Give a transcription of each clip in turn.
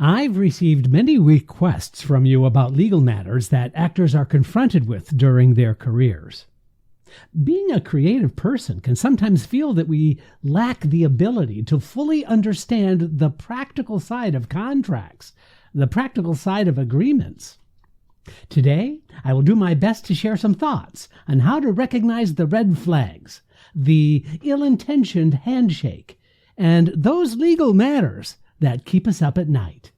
I've received many requests from you about legal matters that actors are confronted with during their careers. Being a creative person can sometimes feel that we lack the ability to fully understand the practical side of contracts, the practical side of agreements. Today, I will do my best to share some thoughts on how to recognize the red flags, the ill-intentioned handshake, and those legal matters that keep us up at night.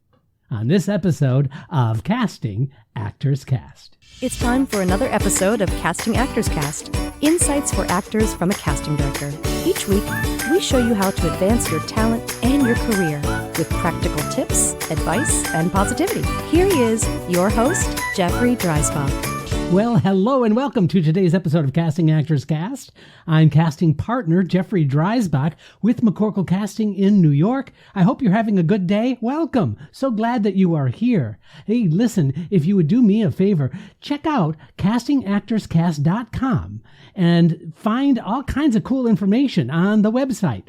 On this episode of Casting Actors Cast. It's time for another episode of Casting Actors Cast, insights for actors from a casting director. Each week, we show you how to advance your talent and your career with practical tips, advice, and positivity. Here he is, your host, Jeffrey Dreisbach. Well, hello and welcome to today's episode of Casting Actors Cast. I'm casting partner Jeffrey Dreisbach with McCorkle Casting in New York. I hope you're having a good day. Welcome. So glad that you are here. Hey, listen, if you would do me a favor, check out castingactorscast.com and find all kinds of cool information on the website.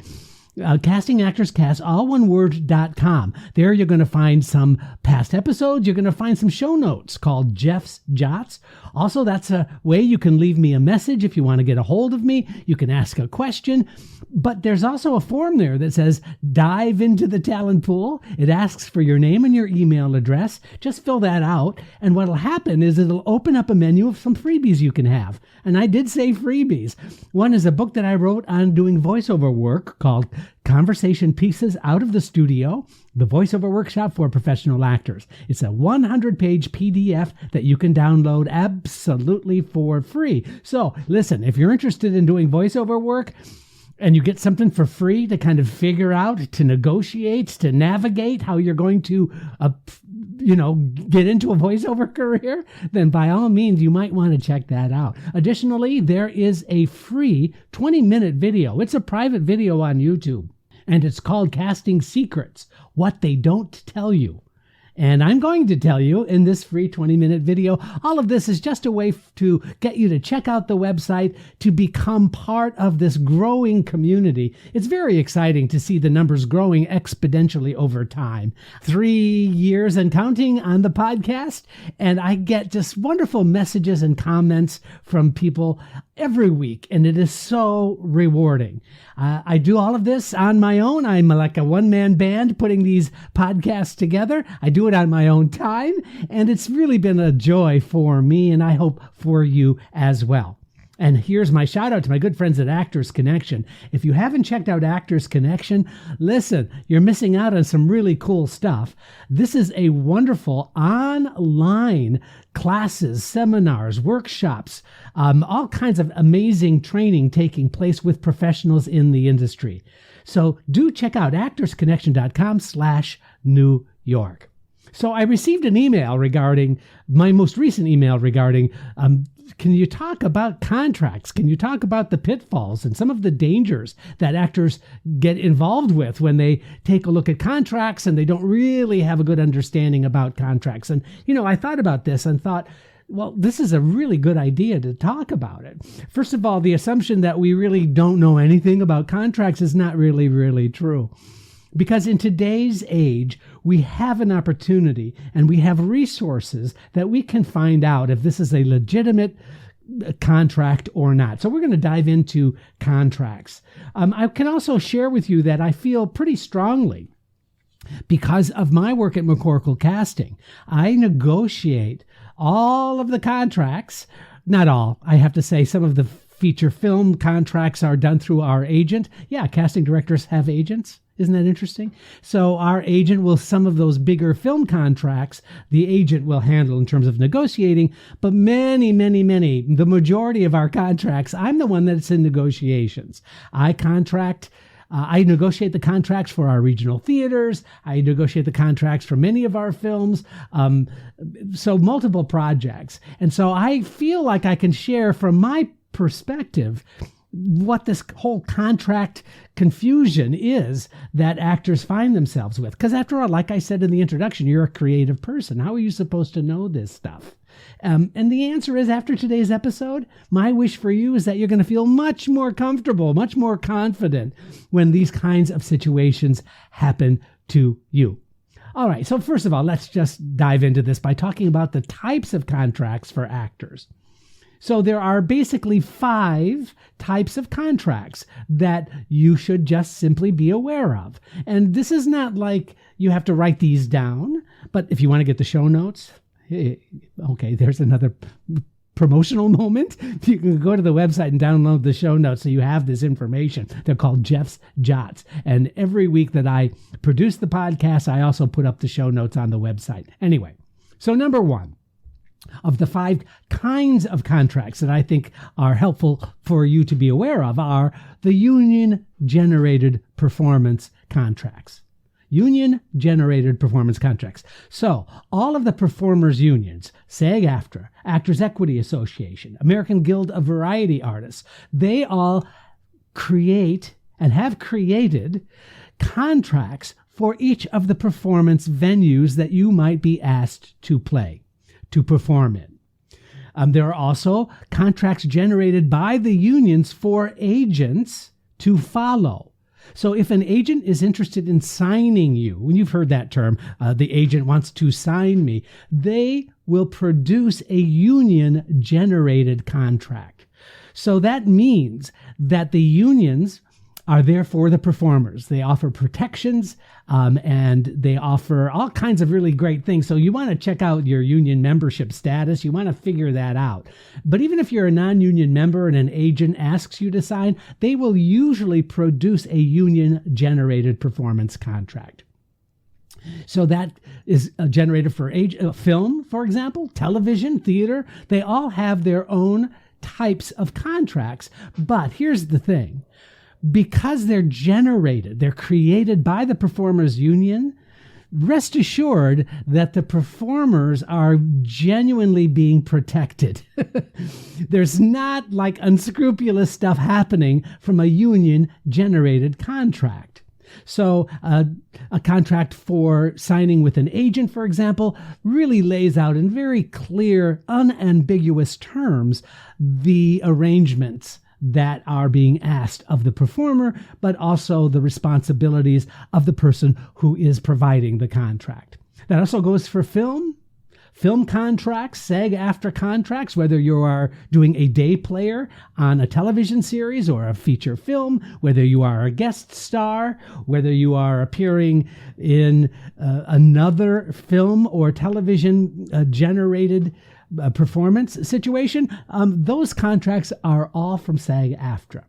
Casting Actors Cast, all one word.com. There you're going to find some past episodes. You're going to find some show notes called Jeff's Jots. Also, that's a way you can leave me a message if you want to get a hold of me. You can ask a question. But there's also a form there that says dive into the talent pool. It asks for your name and your email address. Just fill that out. And what'll happen is it'll open up a menu of some freebies you can have. And I did say freebies. One is a book that I wrote on doing voiceover work called Conversation Pieces Out of the Studio, the voiceover workshop for professional actors. It's a 100-page PDF that you can download absolutely for free. So listen, if you're interested in doing voiceover work, and you get something for free to kind of figure out, to negotiate, to navigate how you're going to, get into a voiceover career, then by all means, you might want to check that out. Additionally, there is a free 20-minute video. It's a private video on YouTube, and it's called Casting Secrets, What They Don't Tell You. And I'm going to tell you in this free 20-minute video, all of this is just a way to get you to check out the website, to become part of this growing community. It's very exciting to see the numbers growing exponentially over time. 3 years and counting on the podcast, and I get just wonderful messages and comments from people every week, and it is so rewarding. I do all of this on my own. I'm like a one-man band putting these podcasts together. I do it on my own time, and it's really been a joy for me, and I hope for you as well. And here's my shout out to my good friends at Actors Connection. If you haven't checked out Actors Connection, listen, you're missing out on some really cool stuff. This is a wonderful online classes, seminars, workshops, all kinds of amazing training taking place with professionals in the industry. So do check out actorsconnection.com/New York. So I received an email regarding my most recent email regarding, can you talk about contracts? Can you talk about the pitfalls and some of the dangers that actors get involved with when they take a look at contracts and they don't really have a good understanding about contracts? And, I thought about this and thought, well, this is a really good idea to talk about it. First of all, the assumption that we really don't know anything about contracts is not really, really true. Because in today's age, we have an opportunity and we have resources that we can find out if this is a legitimate contract or not. So we're going to dive into contracts. I can also share with you that I feel pretty strongly, because of my work at McCorkle Casting, I negotiate all of the contracts. Not all, I have to say, some of the feature film contracts are done through our agent. Yeah, casting directors have agents. Isn't that interesting? So our agent will, some of those bigger film contracts, the agent will handle in terms of negotiating, but many, the majority of our contracts, I'm the one that's in negotiations. I negotiate the contracts for our regional theaters. I negotiate the contracts for many of our films. So multiple projects. And so I feel like I can share from my perspective what this whole contract confusion is that actors find themselves with. Because after all, like I said in the introduction, you're a creative person. How are you supposed to know this stuff? And the answer is, after today's episode, my wish for you is that you're going to feel much more comfortable, much more confident when these kinds of situations happen to you. All right, so first of all, let's just dive into this by talking about the types of contracts for actors. So there are basically 5 types of contracts that you should just simply be aware of. And this is not like you have to write these down, but if you want to get the show notes, okay, there's another promotional moment. You can go to the website and download the show notes so you have this information. They're called Jeff's Jots. And every week that I produce the podcast, I also put up the show notes on the website. Anyway, so number 1 of the 5 kinds of contracts that I think are helpful for you to be aware of are the union-generated performance contracts. Union-generated performance contracts. So all of the performers' unions, SAG-AFTRA, Actors Equity Association, American Guild of Variety Artists, they all create and have created contracts for each of the performance venues that you might be asked to perform in. There are also contracts generated by the unions for agents to follow. So if an agent is interested in signing you, when you've heard that term, the agent wants to sign me, they will produce a union-generated contract. So that means that the unions are there for the performers. They offer protections and they offer all kinds of really great things. So you want to check out your union membership status. You want to figure that out. But even if you're a non-union member and an agent asks you to sign, they will usually produce a union-generated performance contract. So that is generated for film, for example, television, theater. They all have their own types of contracts. But here's the thing. Because they're created by the performers' union, rest assured that the performers are genuinely being protected. There's not like unscrupulous stuff happening from a union-generated contract. So a contract for signing with an agent, for example, really lays out in very clear, unambiguous terms the arrangements that are being asked of the performer, but also the responsibilities of the person who is providing the contract. That also goes for film contracts, SAG-AFTRA contracts, whether you are doing a day player on a television series or a feature film, whether you are a guest star, whether you are appearing in another film or television generated performance situation, those contracts are all from SAG-AFTRA.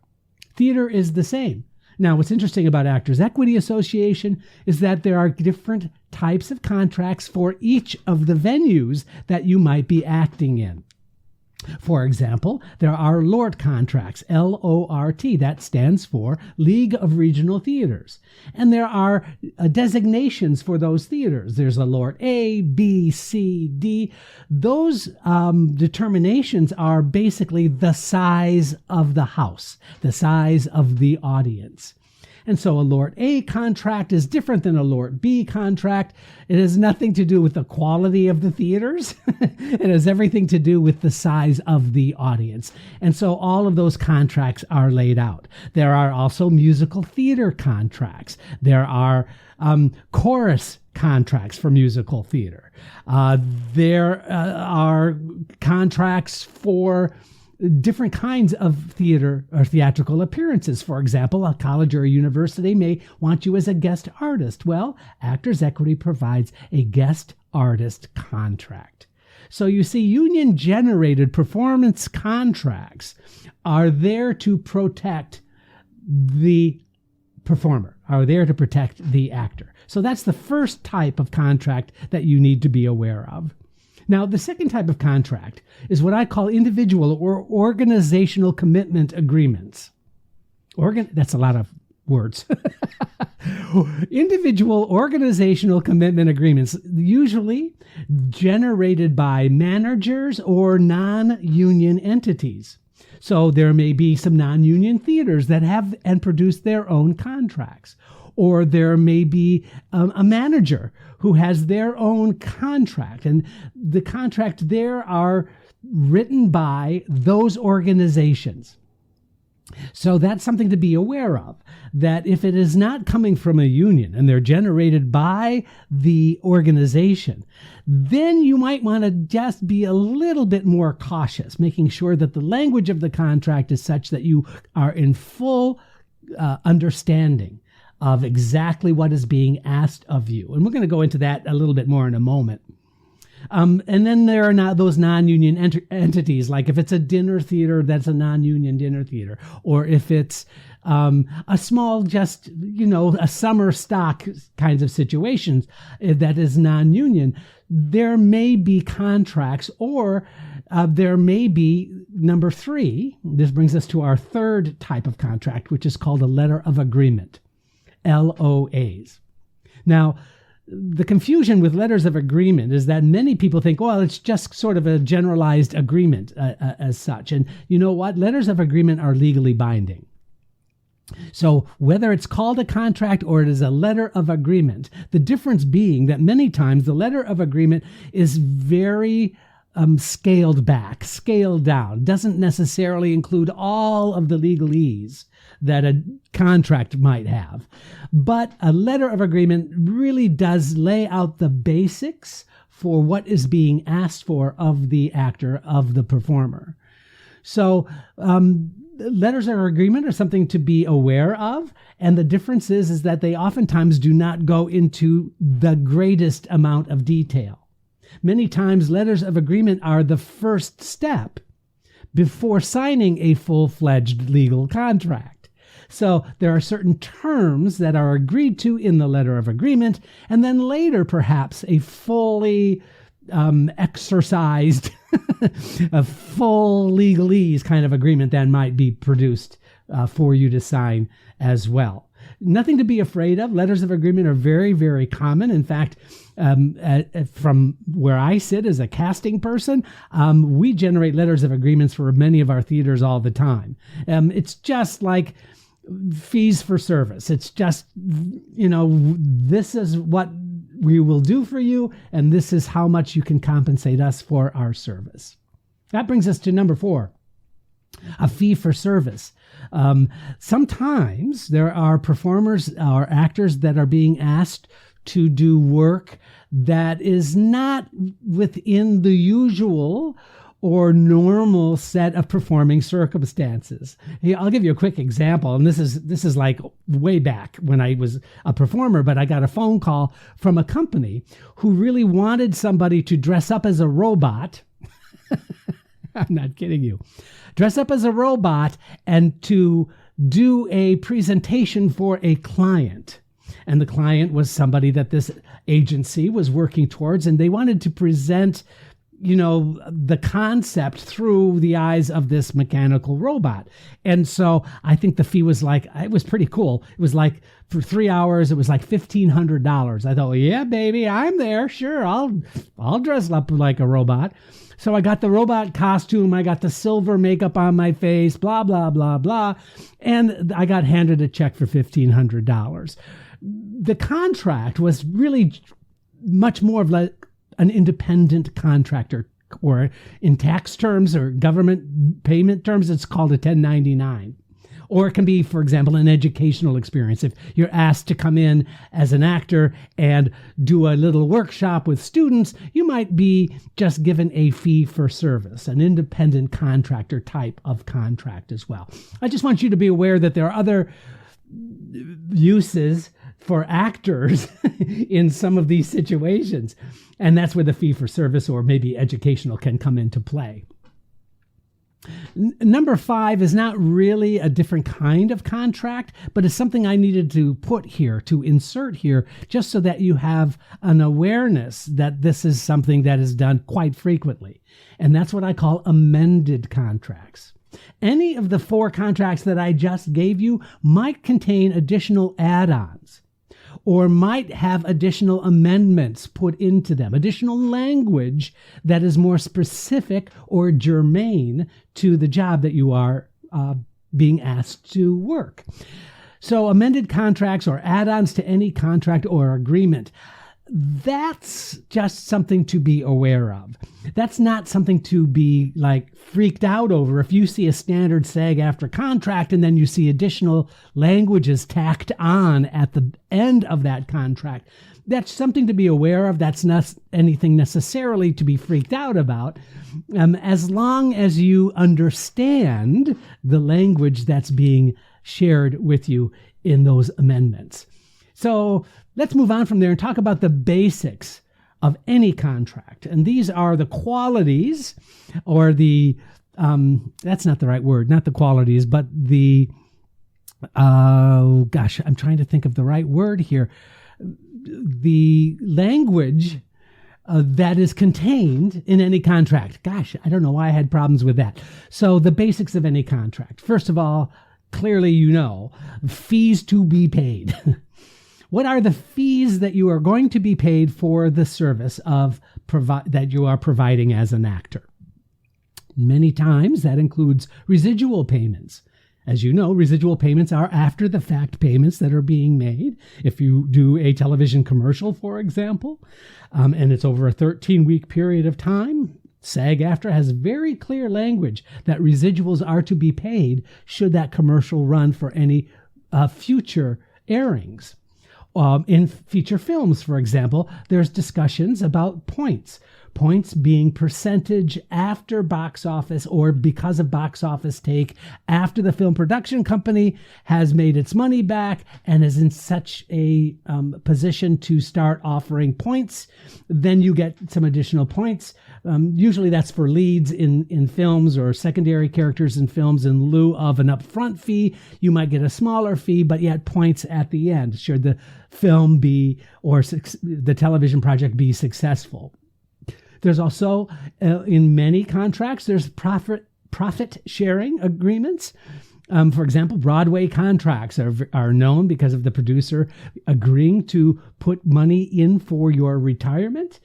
Theater is the same. Now, what's interesting about Actors Equity Association is that there are different types of contracts for each of the venues that you might be acting in. For example, there are LORT contracts, L-O-R-T, that stands for League of Regional Theaters. And there are designations for those theaters. There's a LORT A, B, C, D. Those determinations are basically the size of the house, the size of the audience. And so a LORT A contract is different than a LORT B contract. It has nothing to do with the quality of the theaters. It has everything to do with the size of the audience. And so all of those contracts are laid out. There are also musical theater contracts. There are chorus contracts for musical theater. There are contracts for different kinds of theater or theatrical appearances. For example, a college or a university may want you as a guest artist. Well, Actors Equity provides a guest artist contract. So you see, union-generated performance contracts are there to protect the performer, are there to protect the actor. So that's the first type of contract that you need to be aware of. Now, the second type of contract is what I call individual or organizational commitment agreements. That's a lot of words. Individual organizational commitment agreements, usually generated by managers or non-union entities. So there may be some non-union theaters that have and produce their own contracts. Or there may be a manager who has their own contract. And the contract there are written by those organizations. So that's something to be aware of, that if it is not coming from a union and they're generated by the organization, then you might want to just be a little bit more cautious, making sure that the language of the contract is such that you are in full understanding of exactly what is being asked of you. And we're going to go into that a little bit more in a moment. And then there are now those non-union entities, like if it's a dinner theater, that's a non-union dinner theater. Or if it's a small, just, a summer stock kinds of situations that is non-union, there may be contracts, or there may be, number 3, this brings us to our third type of contract, which is called a letter of agreement, LOAs. Now, the confusion with letters of agreement is that many people think, well, it's just sort of a generalized agreement as such. And you know what? Letters of agreement are legally binding. So whether it's called a contract or it is a letter of agreement, the difference being that many times the letter of agreement is very scaled back, scaled down, doesn't necessarily include all of the legalese that a contract might have. But a letter of agreement really does lay out the basics for what is being asked for of the actor, of the performer. So letters of agreement are something to be aware of. And the difference is that they oftentimes do not go into the greatest amount of detail. Many times letters of agreement are the first step before signing a full-fledged legal contract. So there are certain terms that are agreed to in the letter of agreement, and then later perhaps a fully exercised, a full legalese kind of agreement that might be produced for you to sign as well. Nothing to be afraid of. Letters of agreement are very, very common. In fact, from where I sit as a casting person, we generate letters of agreements for many of our theaters all the time. It's just like fees for service. It's just, this is what we will do for you, and this is how much you can compensate us for our service. That brings us to number 4. A fee for service. Sometimes there are performers or actors that are being asked to do work that is not within the usual or normal set of performing circumstances. I'll give you a quick example, and this is like way back when I was a performer, but I got a phone call from a company who really wanted somebody to dress up as a robot. I'm not kidding you. Dress up as a robot and to do a presentation for a client. And the client was somebody that this agency was working towards, and they wanted to present, the concept through the eyes of this mechanical robot. And so I think the fee was it was pretty cool. It was like for 3 hours, it was like $1,500. I thought, well, yeah, baby, I'm there. Sure, I'll dress up like a robot. So I got the robot costume, I got the silver makeup on my face, blah, blah, blah, blah. And I got handed a check for $1,500. The contract was really much more of like an independent contractor, or in tax terms or government payment terms, it's called a 1099. Or it can be, for example, an educational experience. If you're asked to come in as an actor and do a little workshop with students, you might be just given a fee for service, an independent contractor type of contract as well. I just want you to be aware that there are other uses for actors in some of these situations. And that's where the fee for service or maybe educational can come into play. Number 5 is not really a different kind of contract, but it's something I needed to put here, to insert here, just so that you have an awareness that this is something that is done quite frequently. And that's what I call amended contracts. Any of the 4 contracts that I just gave you might contain additional add-ons, or might have additional amendments put into them, additional language that is more specific or germane to the job that you are being asked to work. So amended contracts or add-ons to any contract or agreement, that's just something to be aware of. That's not something to be like freaked out over. If you see a standard SAG-AFTRA contract and then you see additional languages tacked on at the end of that contract, that's something to be aware of. That's not anything necessarily to be freaked out about, as long as you understand the language that's being shared with you in those amendments. So let's move on from there and talk about the basics of any contract. And these are the qualities, or the, that's not the right word, not the qualities, but the, I'm trying to think of the right word here. The language that is contained in any contract. Gosh, I don't know why I had problems with that. So the basics of any contract. First of all, clearly fees to be paid. What are the fees that you are going to be paid for the service of that you are providing as an actor? Many times that includes residual payments. As you know, residual payments are after the fact payments that are being made. If you do a television commercial, for example, and it's over a 13-week period of time, SAG-AFTRA has very clear language that residuals are to be paid should that commercial run for any future airings. In feature films, for example, there's discussions about points being percentage after box office, or because of box office take after the film production company has made its money back and is in such a position to start offering points, then you get some additional points. Usually that's for leads in films or secondary characters in films. In lieu of an upfront fee, you might get a smaller fee, but yet points at the end should the film be, or the television project be, successful. There's also, in many contracts, there's profit sharing agreements. For example, Broadway contracts are known because of the producer agreeing to put money in for your retirement,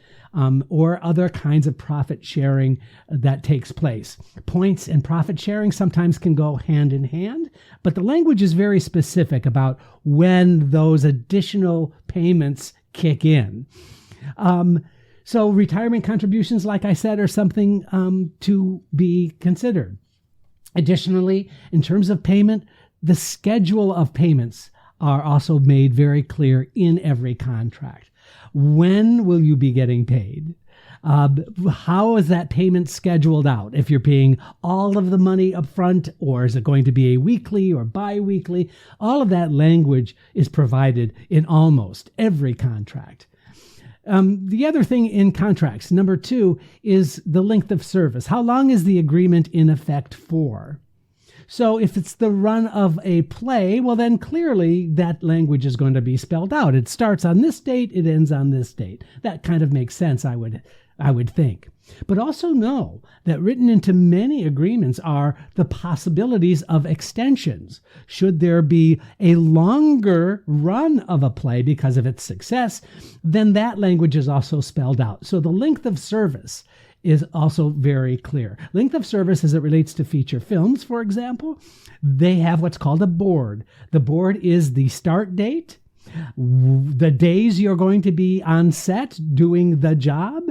or other kinds of profit sharing that takes place. Points and profit sharing sometimes can go hand in hand, but the language is very specific about when those additional payments kick in. So retirement contributions, like I said, are something to be considered. Additionally, in terms of payment, the schedule of payments are also made very clear in every contract. When will you be getting paid? How is that payment scheduled out? If you're paying all of the money up front, or is it going to be a weekly or bi-weekly? All of that language is provided in almost every contract. The other thing in contracts, number 2, is the length of service. How long is the agreement in effect for? So if it's the run of a play, well, then clearly that language is going to be spelled out. It starts on this date, it ends on this date. That kind of makes sense, I would think. But also know that written into many agreements are the possibilities of extensions. Should there be a longer run of a play because of its success, then that language is also spelled out. So the length of service is also very clear. Length of service as it relates to feature films, for example, they have what's called a board. The board is the start date, the days you're going to be on set doing the job,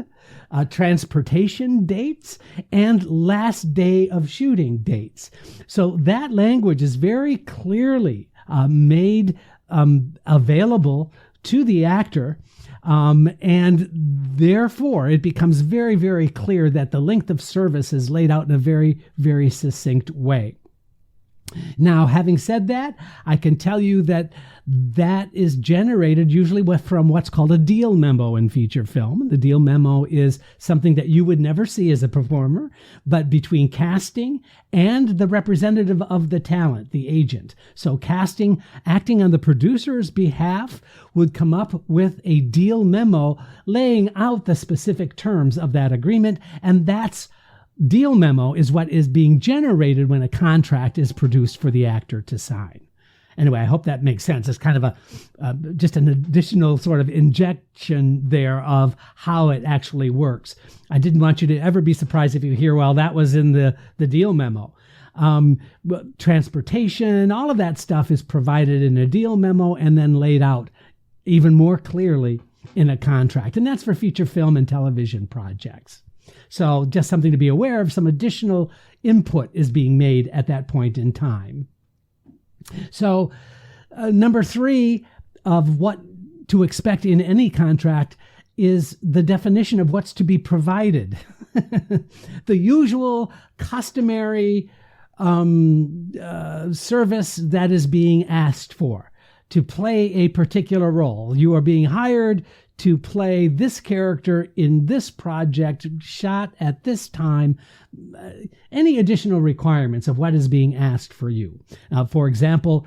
transportation dates, and last day of shooting dates. So that language is very clearly made available to the actor, and therefore it becomes very, very clear that the length of service is laid out in a very, very succinct way. Now, having said that, I can tell you that is generated usually from what's called a deal memo in feature film. The deal memo is something that you would never see as a performer, but between casting and the representative of the talent, the agent. So casting, acting on the producer's behalf, would come up with a deal memo laying out the specific terms of that agreement, and that's deal memo is what is being generated when a contract is produced for the actor to sign. Anyway, I hope that makes sense. It's kind of just an additional sort of injection there of how it actually works. I didn't want you to ever be surprised if you hear, well, that was in the deal memo. Transportation, all of that stuff is provided in a deal memo and then laid out even more clearly in a contract. And that's for feature film and television projects. So just something to be aware of, some additional input is being made at that point in time. So number 3 of what to expect in any contract is the definition of what's to be provided. The usual customary service that is being asked for to play a particular role. You are being hired to play this character in this project, shot at this time. Any additional requirements of what is being asked for you. For example,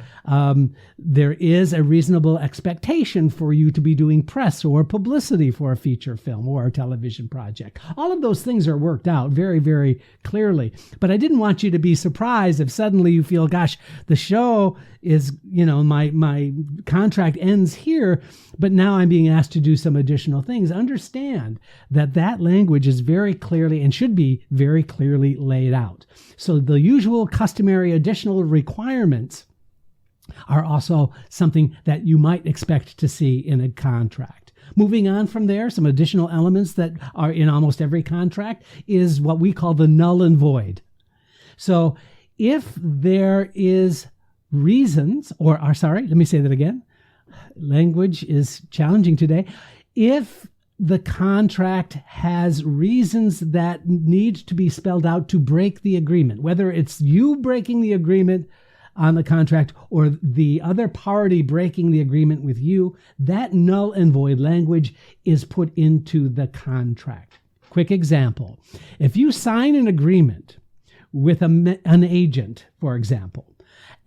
there is a reasonable expectation for you to be doing press or publicity for a feature film or a television project. All of those things are worked out very, very clearly. But I didn't want you to be surprised if suddenly you feel, gosh, the show is, my contract ends here, but now I'm being asked to do some additional things. Understand that language is very clearly and should be very clearly laid out. So the usual customary additional requirements are also something that you might expect to see in a contract. Moving on from there, some additional elements that are in almost every contract is what we call the null and void. So if there is reasons, let me say that again. Language is challenging today. If the contract has reasons that need to be spelled out to break the agreement, whether it's you breaking the agreement on the contract or the other party breaking the agreement with you, that null and void language is put into the contract. Quick example. If you sign an agreement with an agent, for example,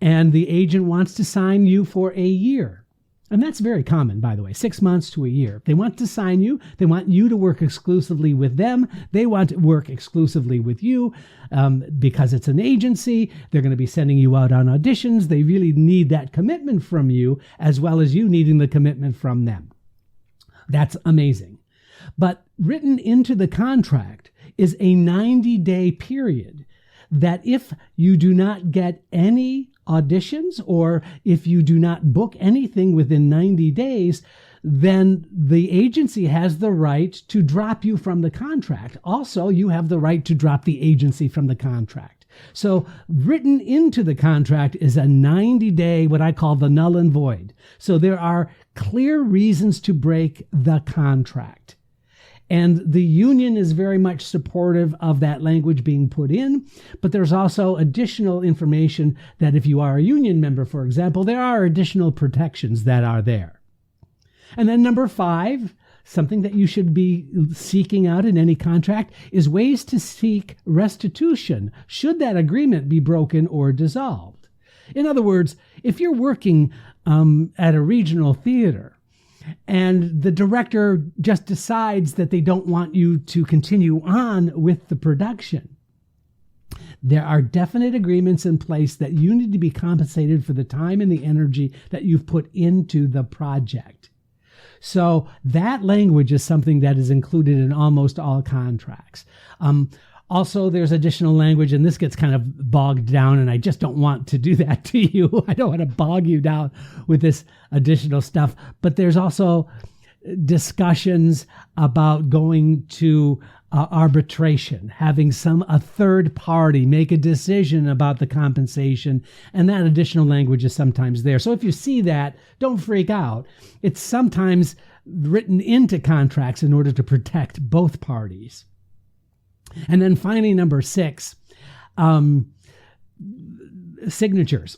and the agent wants to sign you for a year, and that's very common, by the way, 6 months to a year. They want to sign you. They want you to work exclusively with them. They want to work exclusively with you because it's an agency. They're going to be sending you out on auditions. They really need that commitment from you as well as you needing the commitment from them. That's amazing. But written into the contract is a 90-day period that if you do not get any auditions or if you do not book anything within 90 days, then the agency has the right to drop you from the contract. Also, you have the right to drop the agency from the contract. So written into the contract is a 90-day, what I call the null and void. So there are clear reasons to break the contract. And the union is very much supportive of that language being put in, but there's also additional information that if you are a union member, for example, there are additional protections that are there. And then number 5, something that you should be seeking out in any contract is ways to seek restitution should that agreement be broken or dissolved. In other words, if you're working at a regional theater, and the director just decides that they don't want you to continue on with the production, there are definite agreements in place that you need to be compensated for the time and the energy that you've put into the project. So that language is something that is included in almost all contracts. Also, there's additional language, and this gets kind of bogged down, and I just don't want to do that to you. I don't want to bog you down with this additional stuff. But there's also discussions about going to arbitration, having a third party make a decision about the compensation, and that additional language is sometimes there. So if you see that, don't freak out. It's sometimes written into contracts in order to protect both parties. And then finally, number 6, signatures.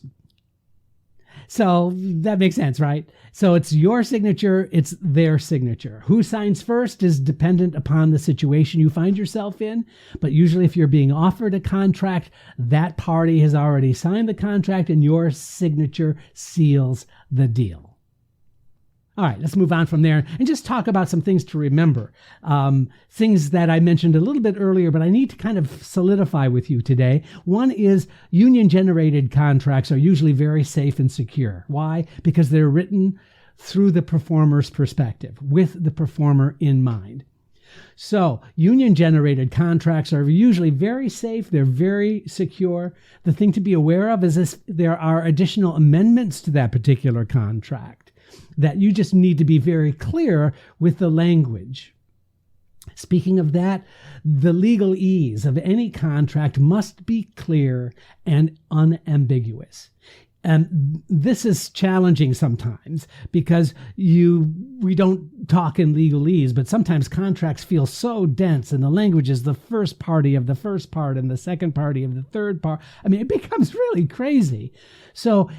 So that makes sense, right? So it's your signature, it's their signature. Who signs first is dependent upon the situation you find yourself in. But usually if you're being offered a contract, that party has already signed the contract and your signature seals the deal. All right, let's move on from there and just talk about some things to remember. Things that I mentioned a little bit earlier, but I need to kind of solidify with you today. One is union-generated contracts are usually very safe and secure. Why? Because they're written through the performer's perspective, with the performer in mind. So union-generated contracts are usually very safe. They're very secure. The thing to be aware of is this, there are additional amendments to that particular contract that you just need to be very clear with the language. Speaking of that, the legalese of any contract must be clear and unambiguous. And this is challenging sometimes because we don't talk in legalese, but sometimes contracts feel so dense and the language is the first party of the first part and the second party of the third part. I mean, it becomes really crazy. So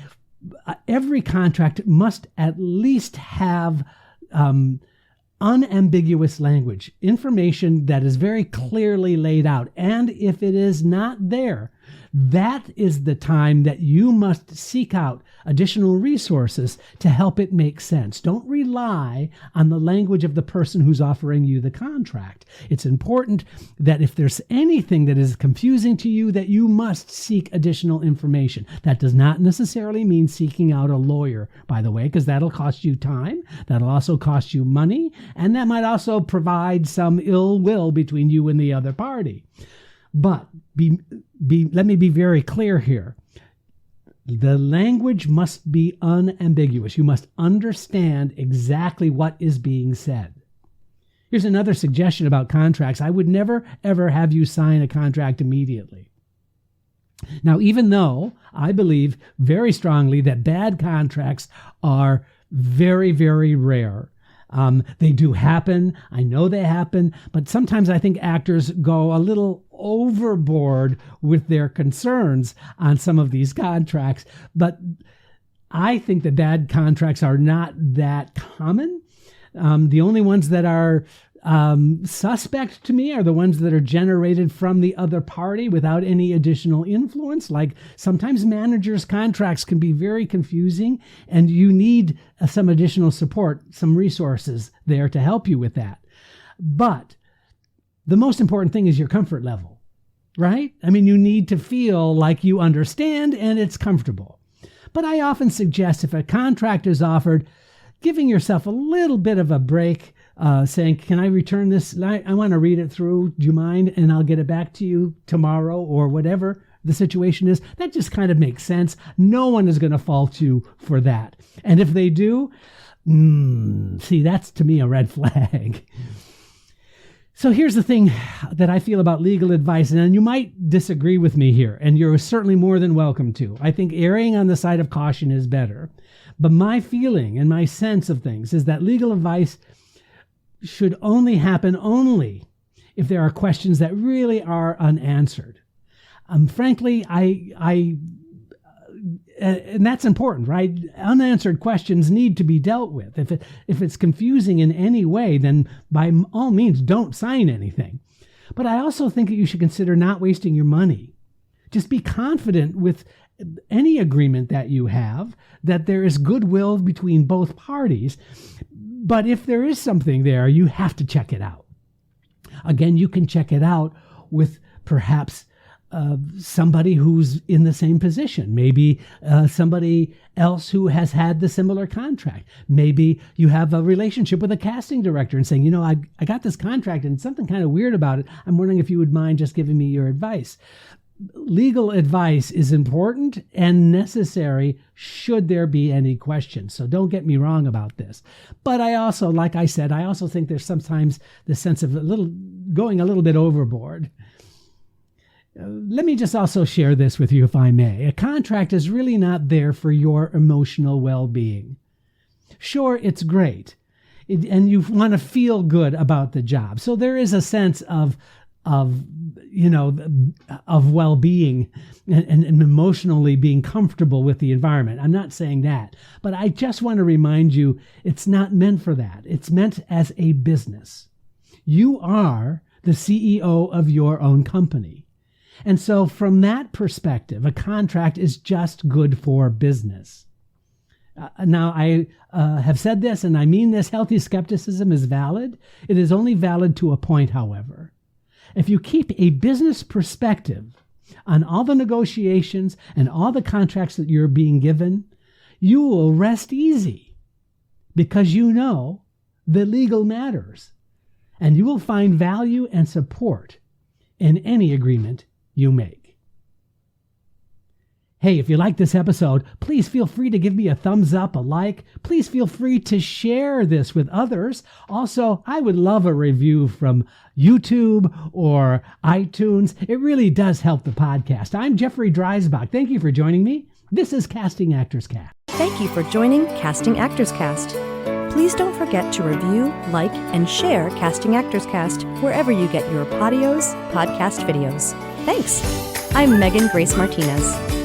every contract must at least have unambiguous language, information that is very clearly laid out. And if it is not there, that is the time that you must seek out additional resources to help it make sense. Don't rely on the language of the person who's offering you the contract. It's important that if there's anything that is confusing to you, that you must seek additional information. That does not necessarily mean seeking out a lawyer, by the way, because that'll cost you time, that'll also cost you money, and that might also provide some ill will between you and the other party. But let me be very clear here. The language must be unambiguous. You must understand exactly what is being said. Here's another suggestion about contracts. I would never, ever have you sign a contract immediately. Now, even though I believe very strongly that bad contracts are very, very rare, they do happen. I know they happen, but sometimes I think actors go a little overboard with their concerns on some of these contracts. But I think that bad contracts are not that common. The only ones that are suspect to me are the ones that are generated from the other party without any additional influence. Like sometimes managers' contracts can be very confusing and you need some additional support, some resources there to help you with that. But the most important thing is your comfort level, right? I mean, you need to feel like you understand and it's comfortable. But I often suggest if a contract is offered, giving yourself a little bit of a break, saying, can I return this? I want to read it through. Do you mind? And I'll get it back to you tomorrow or whatever the situation is. That just kind of makes sense. No one is going to fault you for that. And if they do, see, that's to me a red flag. So here's the thing that I feel about legal advice, and you might disagree with me here, and you're certainly more than welcome to. I think erring on the side of caution is better. But my feeling and my sense of things is that legal advice should only happen if there are questions that really are unanswered. Frankly, and that's important, right? Unanswered questions need to be dealt with. If it's confusing in any way, then by all means, don't sign anything. But I also think that you should consider not wasting your money. Just be confident with any agreement that you have that there is goodwill between both parties. But if there is something there, you have to check it out. Again, you can check it out with perhaps somebody who's in the same position. Maybe somebody else who has had the similar contract. Maybe you have a relationship with a casting director and saying, I got this contract and something kind of weird about it. I'm wondering if you would mind just giving me your advice. Legal advice is important and necessary should there be any questions. So don't get me wrong about this. But I also, like I said, I also think there's sometimes the sense of going a little bit overboard. Let me just also share this with you, if I may. A contract is really not there for your emotional well-being. Sure, it's great, and you want to feel good about the job. So there is a sense of well-being and emotionally being comfortable with the environment. I'm not saying that, but I just want to remind you, it's not meant for that. It's meant as a business. You are the CEO of your own company. And so from that perspective, a contract is just good for business. Now, I have said this, and I mean this, healthy skepticism is valid. It is only valid to a point, however. If you keep a business perspective on all the negotiations and all the contracts that you're being given, you will rest easy because you know the legal matters, and you will find value and support in any agreement you make. Hey, if you like this episode, please feel free to give me a thumbs up, a like. Please feel free to share this with others. Also, I would love a review from YouTube or iTunes. It really does help the podcast. I'm Jeffrey Dreisbach. Thank you for joining me. This is Casting Actors Cast. Thank you for joining Casting Actors Cast. Please don't forget to review, like, and share Casting Actors Cast wherever you get your podcast videos. Thanks. I'm Megan Grace Martinez.